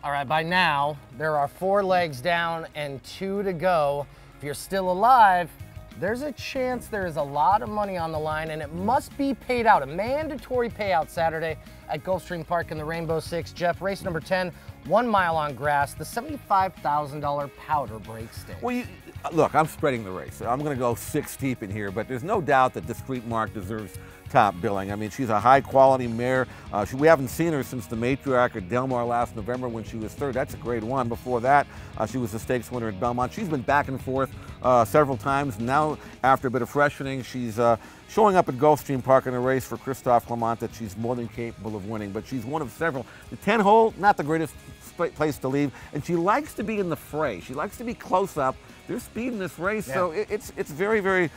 All right, by now, there are 4 legs down and 2 to go. If you're still alive, there's a chance there is a lot of money on the line, and it must be paid out. A mandatory payout Saturday at Gulfstream Park in the Rainbow Six. Jeff, race number 10, 1 mile on grass, the $75,000 powder break stakes. Well, look, I'm spreading the race. I'm going to go 6 deep in here, but there's no doubt that Discreet Mark deserves top billing. I mean, she's a high-quality mare. We haven't seen her since the matriarch at Del Mar last November when she was 3rd. That's a grade 1. Before that, she was the stakes winner at Belmont. She's been back and forth several times. Now, after a bit of freshening, she's showing up at Gulfstream Park in a race for Christophe Clement that she's more than capable of winning, but she's one of several. The 10-hole, not the greatest place to leave, and she likes to be in the fray. She likes to be close up. There's speed in this race, so it's very, very,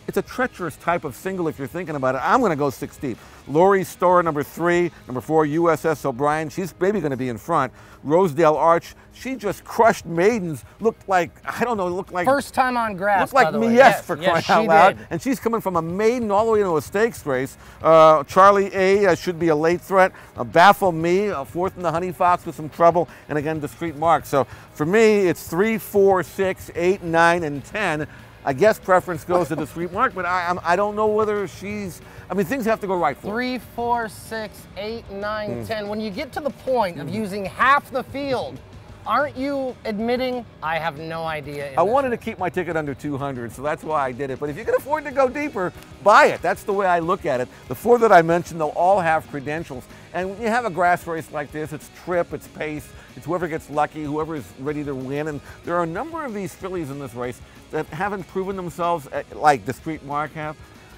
it's a treacherous type of single if you're thinking about it. I'm going to go 6 deep. Lori Storer, number 3. Number 4, USS O'Brien. She's maybe going to be in front. Rosedale Arch. She just crushed maidens. Looked like, I don't know, looked like... First time on grass, looked like me, yes, for crying out loud. And she's coming from a maiden all the way into a stakes race. Charlie A should be a late threat. Baffle Me, 4th in the Honey Fox with some trouble. And again, Discreet Mark. So for me, it's 3, 4, 6, 8, 9, and 10. I guess preference goes to Discreet Mark, but I don't know whether she's, I mean, things have to go right for her. 3, 4, 6, 8, 9, 10. When you get to the point of using half the field, aren't you admitting, I have no idea? I wanted to keep my ticket under 200, so that's why I did it. But if you can afford to go deeper, buy it. That's the way I look at it. The 4 that I mentioned, they'll all have credentials. And when you have a grass race like this, it's trip, it's pace, it's whoever gets lucky, whoever is ready to win. And there are a number of these fillies in this race that haven't proven themselves like Discreet Mark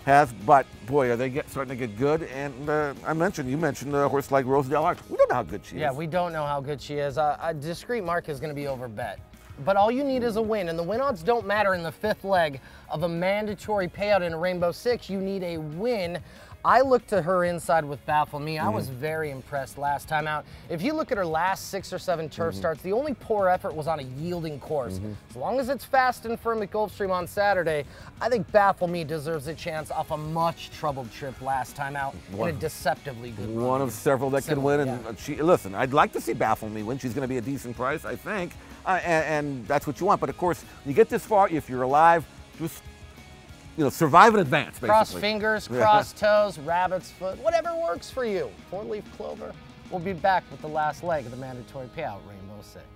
has, but boy, are they starting to get good. And you mentioned a horse like Rosedale Arch. We don't know how good she is. Yeah, we don't know how good she is. Discreet Mark is going to be overbet. But all you need is a win, and the win odds don't matter in the 5th leg of a mandatory payout in a Rainbow Six. You need a win. I looked to her inside with Baffle Me. I was very impressed last time out. If you look at her last 6 or 7 turf starts, the only poor effort was on a yielding course. As long as it's fast and firm at Gulfstream on Saturday, I think Baffle Me deserves a chance off a much troubled trip last time out in a deceptively good run. One of several that can win. And listen, I'd like to see Baffle Me win. She's going to be a decent price, I think. And that's what you want. But of course, when you get this far, if you're alive, just survive in advance, basically. Cross fingers, cross toes, rabbit's foot, whatever works for you. 4-leaf clover. We'll be back with the last leg of the mandatory payout, Rainbow Six.